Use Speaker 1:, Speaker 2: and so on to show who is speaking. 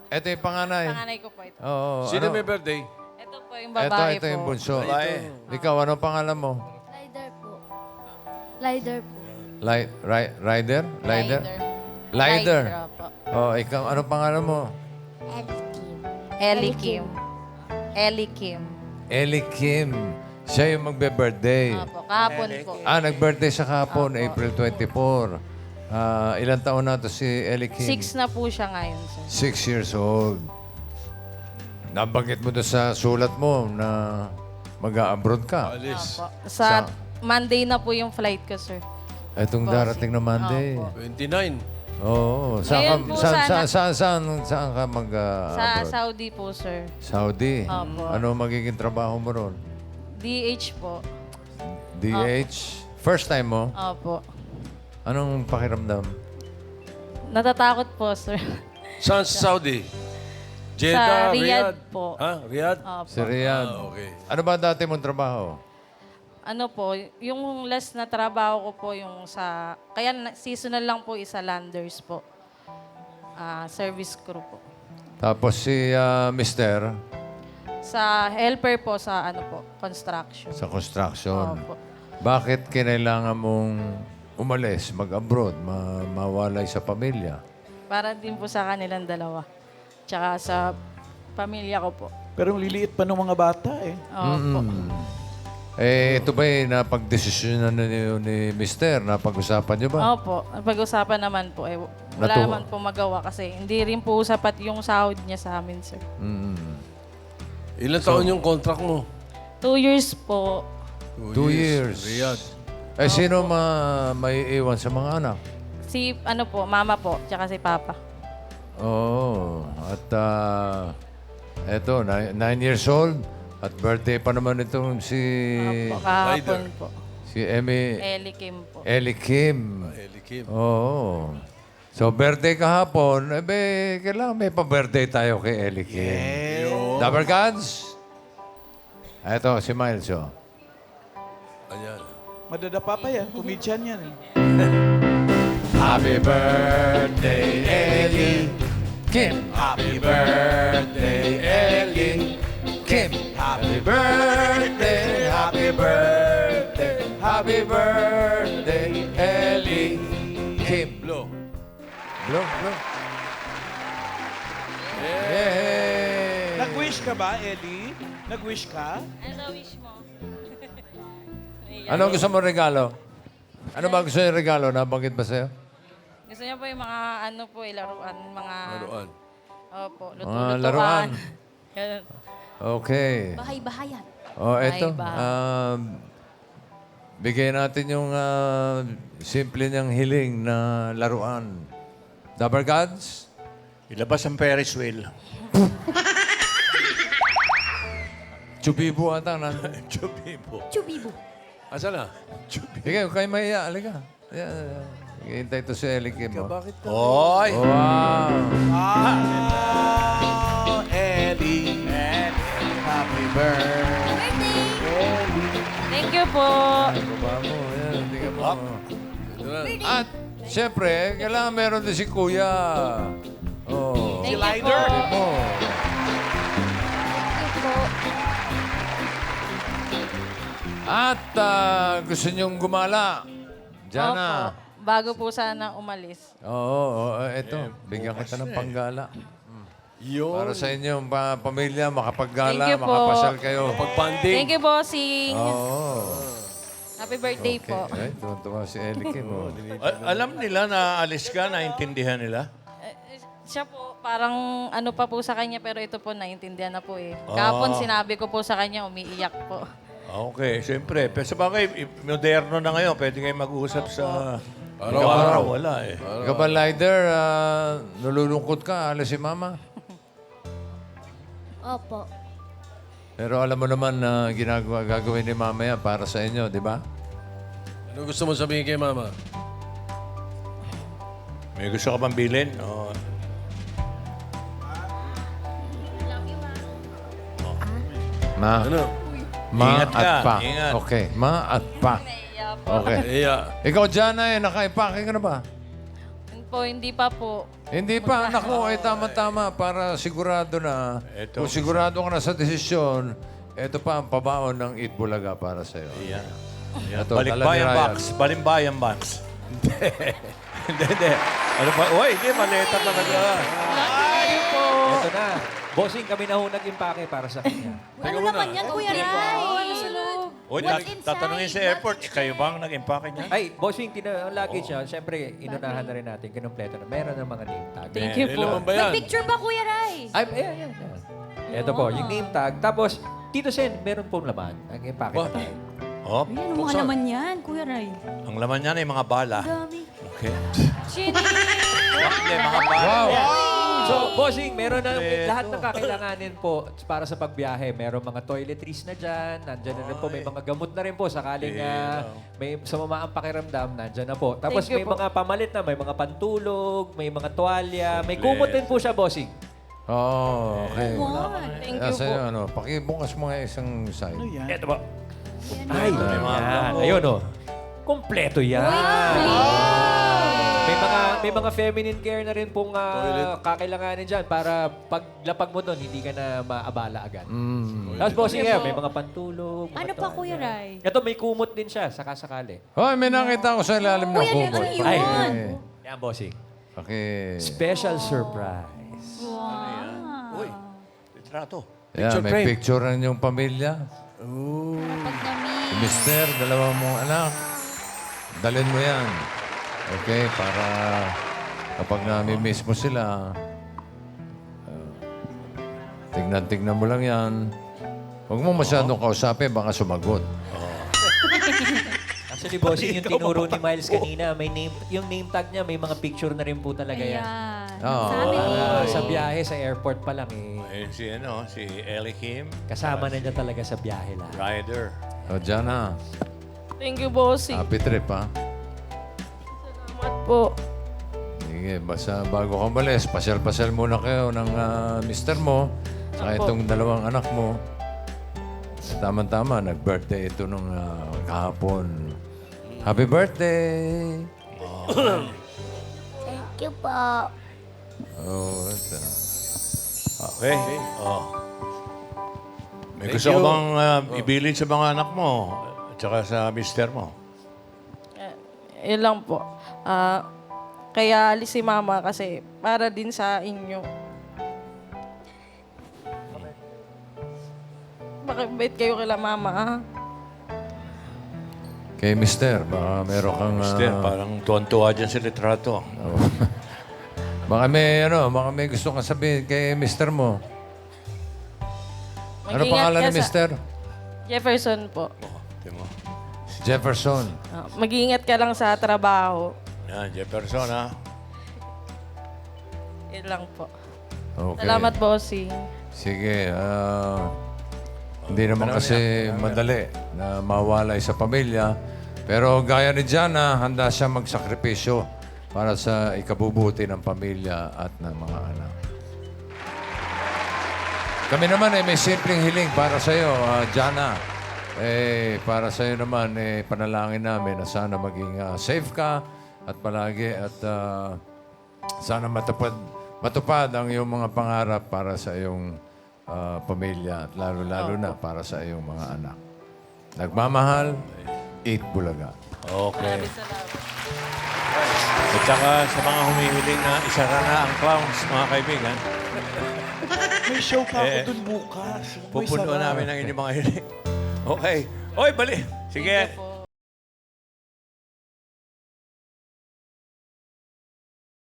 Speaker 1: Ito yung panganay.
Speaker 2: Panganay ko po ito.
Speaker 1: Oo.
Speaker 3: Sino
Speaker 1: ano?
Speaker 3: may birthday?
Speaker 2: Ito po yung babae
Speaker 1: Ito
Speaker 2: po.
Speaker 1: yung bunso.
Speaker 3: Babae.
Speaker 1: Ikaw, anong pangalan mo?
Speaker 4: Lider po. Lider po.
Speaker 1: Rider? Lider? Lider?
Speaker 2: Lider, opo.
Speaker 1: Oh, ikaw, anong pangalan mo?
Speaker 2: Ellie Kim. Ellie Kim.
Speaker 1: Ellie Kim. Siya yung magbe-birthday.
Speaker 2: Opo, kahapon po.
Speaker 1: Nag-birthday siya kahapon, April 24. Ilang taon na to si Ellie Kim?
Speaker 2: 6 na po siya ngayon, sir.
Speaker 1: 6 years old. Nabanggit mo doon sa sulat mo na mag-a-abroad ka.
Speaker 3: Alis.
Speaker 2: Opo. Sa Monday na po yung flight ko, sir.
Speaker 1: Itong darating na Monday.
Speaker 3: 29.
Speaker 1: Oo.
Speaker 2: Ngayon po sana-
Speaker 1: Saan ka
Speaker 2: Sa
Speaker 1: mag-abroad?
Speaker 2: Saudi po, sir.
Speaker 1: Saudi.
Speaker 2: Opo.
Speaker 1: Ano magiging trabaho mo ron?
Speaker 2: DH po.
Speaker 1: DH? First time mo?
Speaker 2: Opo.
Speaker 1: Anong pakiramdam?
Speaker 2: Natatakot po, sir.
Speaker 3: Saan sa Saudi? Jeddah,
Speaker 2: Riyadh po.
Speaker 3: Ha? Riyadh?
Speaker 2: Opo.
Speaker 1: Si Riyadh.
Speaker 3: Okay.
Speaker 1: Ano ba dati mong trabaho?
Speaker 2: Ano po, yung last na trabaho ko po yung sa... Kaya seasonal lang po isa landers po. Service crew po.
Speaker 1: Tapos si Mister
Speaker 2: Sa helper po sa ano po, construction.
Speaker 1: sa construction.
Speaker 2: Opo.
Speaker 1: Bakit kinailangan mong umalis, mag-abroad, mawalay sa pamilya?
Speaker 2: Para din po sa kanilang dalawa. Tsaka sa pamilya ko po.
Speaker 5: Pero ang liliit pa ng mga bata eh.
Speaker 2: Opo.
Speaker 1: Ito ba napag-desisyon na ni Mister? Napag-usapan niyo ba?
Speaker 2: Opo. Ang pag-usapan naman po, wala
Speaker 1: Natuwa.
Speaker 2: naman po magawa kasi hindi rin po sapat yung sahod niya sa amin, sir.
Speaker 3: Ilan taon yung contract mo?
Speaker 2: 2 years po.
Speaker 1: 2 years.
Speaker 3: Riyadh.
Speaker 1: Sino may iwan sa mga anak?
Speaker 2: Si, ano po, mama po, tsaka si papa.
Speaker 1: Oo. At eto, 9 years old. At birthday pa naman itong si
Speaker 2: Opo, kahapon po.
Speaker 1: Ellie
Speaker 2: Kim po.
Speaker 1: Kim.
Speaker 3: Ellie Kim.
Speaker 1: Oo. So, birthday kahapon, kailangan may pa-birthday tayo kay Ellie Kim. Double Gods? Eto, si Miles, oh.
Speaker 3: Ayan.
Speaker 5: Madadapa pa yan. Comedian yan eh.
Speaker 1: Happy birthday, Ellie Kim. Happy birthday, Ellie Kim. Happy birthday, happy birthday, happy birthday, Ellie Kim.
Speaker 3: Blow.
Speaker 1: Blow, blow. Yay!
Speaker 5: Nag-wish ka ba, Ellie? Nag-wish ka?
Speaker 2: Ano wish mo?
Speaker 1: Ano gusto mo regalo? Ano ba gusto yung regalo? Nabanggit ba sa'yo?
Speaker 2: Gusto niya po yung mga ano po, laruan, mga...
Speaker 3: Laruan.
Speaker 2: Opo,
Speaker 1: Mga
Speaker 2: luto-lutuan.
Speaker 1: laruan.
Speaker 2: Ganun.
Speaker 1: Okay.
Speaker 4: Bahay-bahayan.
Speaker 1: Eto.
Speaker 2: Bahay-bahay.
Speaker 1: Bigay natin yung simple niyang hiling na laruan. Double Gods?
Speaker 6: Ilabas ang Ferris wheel.
Speaker 1: Chubibo ata nandun.
Speaker 6: Chubibo.
Speaker 4: Chubibo.
Speaker 3: Asa na?
Speaker 1: Sige, huwag kayo mahiya. Halika. Hintay to si Ellie Kim. Oh.
Speaker 3: Bakit ka?
Speaker 6: Hoy!
Speaker 1: Wow!
Speaker 5: Ah, Ellie. Happy birthday.
Speaker 2: Thank you po.
Speaker 1: Baba mo. Yan, hindi ka mo.
Speaker 3: Ito na.
Speaker 1: At, siyempre, kailangan meron din si Kuya. Oh.
Speaker 2: Thank you
Speaker 5: Lider.
Speaker 2: po.
Speaker 1: Oh. At gusto niyong gumala. Diyan na.
Speaker 2: Opo. Bago po sana umalis.
Speaker 1: Oo, eto. Bigyan kita ng panggala.
Speaker 3: Yun.
Speaker 1: Para sa inyong pamilya, makapaggala,
Speaker 2: Thank you po.
Speaker 1: makapasyal kayo.
Speaker 3: Pag-banding.
Speaker 2: Thank you, bossing.
Speaker 1: Oo.
Speaker 2: Happy birthday po.
Speaker 1: Ay, tuwa si Ellie Kim. Oh.
Speaker 6: Alam nila na alis ka, naintindihan nila?
Speaker 2: Siya po, parang ano pa po sa kanya, pero ito po, naiintindihan na po eh. Kahapon sinabi ko po sa kanya, umiiyak po.
Speaker 6: Okay, siyempre. Pero sa bagay, moderno na ngayon. Pwede kayo mag-uusap sa
Speaker 3: Araw-araw.
Speaker 6: Wala eh.
Speaker 1: Ikaw ba, Lider, nalulungkot ka, alas si Mama?
Speaker 4: Opo.
Speaker 1: Pero alam mo naman na gagawin ni Mama yan para sa inyo, di ba?
Speaker 3: Ano gusto mo sabihin kay Mama?
Speaker 6: May gusto ka bang bilhin? O,
Speaker 1: Ma,
Speaker 3: Ano?
Speaker 1: ma
Speaker 6: Ingat
Speaker 1: at
Speaker 6: ka,
Speaker 1: pa.
Speaker 6: ingat.
Speaker 1: Okay, ma at pa. Okay.
Speaker 3: Iya.
Speaker 1: Ikaw dyan nakaipake ka na ba?
Speaker 2: Po, hindi pa po.
Speaker 1: Hindi pa, anak mo, ay tama-tama para sigurado na.
Speaker 6: Eto.
Speaker 1: Kung sigurado ka na sa desisyon, ito pa ang pabaon ng Eat Bulaga para sa'yo.
Speaker 6: Yan.
Speaker 1: Ito, dala ni
Speaker 6: Balikbayan
Speaker 1: Ryan.
Speaker 6: box. Balimbayan box. Hindi. Ano pa? Uy, hindi. Maleta talaga.
Speaker 7: Ito na. Bossing, kami na ho nag-impake para sa kanya.
Speaker 4: Ano naman yan, Kuya Ray?
Speaker 2: Ano sa loob?
Speaker 6: Uy,
Speaker 4: What's inside?
Speaker 6: tatanungin sa airport, kayo ba ang nag-impake niya?
Speaker 7: Ay, bossing, ang luggage niya, siyempre, inunahan na rin natin, kinumpleto na. Meron ng mga name tag.
Speaker 2: Thank you po.
Speaker 3: Ilan ba yan?
Speaker 4: Picture ba, Kuya Ray?
Speaker 7: Ay, ayan. Ito po, yung name tag. Tapos, Tito Sen, meron pong laman. Ang impake na tayo.
Speaker 6: Oh,
Speaker 4: Yan, ang mga naman yan, Kuya Ray.
Speaker 6: ang laman niya ay mga bala.
Speaker 4: Dami.
Speaker 6: Okay.
Speaker 4: Chini!
Speaker 6: Hindi, mga bala.
Speaker 1: Wow!
Speaker 7: So, bossing, meron na
Speaker 6: Kompleto.
Speaker 7: lahat ng kakailanganin po para sa pagbiyahe. Meron mga toiletries na dyan. Nandyan na rin po. May mga gamot na rin po sakaling may sumama ang pakiramdam. Nandyan na po. Tapos
Speaker 2: Thank you
Speaker 7: may
Speaker 2: po.
Speaker 7: mga pamalit na. May mga pantulog, may mga tuwalya. May kumot din po siya, bossing.
Speaker 1: Oh, okay.
Speaker 2: Thank you po.
Speaker 1: Sa'yo, ano, pakibukas mo nga isang side.
Speaker 5: Ano yan?
Speaker 7: Ito ba? Ay,
Speaker 6: May mga
Speaker 7: yan. Ayun, oh. Kompleto yan. May mga feminine care na rin pong kakailanganin dyan para paglapag mo doon, hindi ka na maabala agad. Tapos bossing ngayon, may mga pantulog. mga
Speaker 4: Ano pa,
Speaker 7: tuwalya.
Speaker 4: Kuya Ray?
Speaker 7: Ito, may kumot din siya, sakasakali.
Speaker 1: Hoy, may nakita ko sa ilalim ng
Speaker 4: Kuya,
Speaker 1: kumot.
Speaker 4: ano yun?
Speaker 7: Ay,
Speaker 1: Okay.
Speaker 7: yan, bossing.
Speaker 1: Okay.
Speaker 7: Special surprise.
Speaker 6: Uy, litrato.
Speaker 1: Yeah, may picture ng yung pamilya.
Speaker 4: Pagdami.
Speaker 1: Mister, dalawa mong anak. Dalhin mo yan. Okay, para kapag nami-miss mo sila, tignan-tignan mo lang yan. Huwag mo masyadong kausapin, baka sumagot.
Speaker 7: Actually, bossing, yung tinuro ni Miles kanina, may name, yung name tag niya, may mga picture na rin po talaga yan.
Speaker 4: Ayan.
Speaker 1: Oo.
Speaker 4: Family.
Speaker 7: Sa biyahe, sa airport pa lang eh.
Speaker 6: Si Ellie Kim,
Speaker 7: Kasama na niya talaga sa biyahe lang.
Speaker 6: rider.
Speaker 1: O, dyan na.
Speaker 2: Thank you, bossing.
Speaker 1: Happy trip, ha?
Speaker 2: Salamat po.
Speaker 1: Sige, basta bago ka malis, pasyal-pasyal muna kayo ng mister mo, saka
Speaker 2: Opo.
Speaker 1: itong dalawang anak mo. Tama-tama, nag-birthday ito nung kahapon. Happy birthday!
Speaker 4: Thank you po.
Speaker 1: Oh, ito.
Speaker 6: Okay. Oh. May gusto ko bang ibilin sa mga anak mo at saka sa mister mo?
Speaker 2: Yun lang po. Kaya alis si mama kasi para din sa inyo. Bakit bait kayo kila mama, ha?
Speaker 1: Kay mister, baka meron kang...
Speaker 6: Mister, parang tuwan-tuwa dyan sa litrato.
Speaker 1: baka may gusto kang sabihin kay mister mo. Ano
Speaker 2: Mag-ingat
Speaker 1: pangalan
Speaker 2: ka
Speaker 1: ni mister?
Speaker 2: Jefferson po.
Speaker 6: Oh, tingnan mo.
Speaker 1: Jefferson.
Speaker 2: Mag-iingat ka lang sa trabaho.
Speaker 6: Yan, Jefferson, ha?
Speaker 2: Yun lang po.
Speaker 1: Okay.
Speaker 2: Salamat, bossing.
Speaker 1: Sige, hindi naman kasi madali na mawalay sa pamilya. Pero gaya ni Jana, handa siya magsakripisyo para sa ikabubuti ng pamilya at ng mga anak. Kami naman may simpleng hiling para sa iyo, Jana. Para sa iyo naman, panalangin namin na sana maging safe ka at palagi at sana matupad ang iyong mga pangarap para sa iyong pamilya at lalo-lalo na para sa iyong mga anak. Nagmamahal, Eat Bulaga.
Speaker 6: Okay. At saka sa mga humihiling na isara na ang clowns, mga kaibigan,
Speaker 5: May show pa ako dun bukas. May
Speaker 6: pupunuan
Speaker 5: sarap.
Speaker 6: namin ang inyong mga hiling. Okay. Oy, bali. Sige.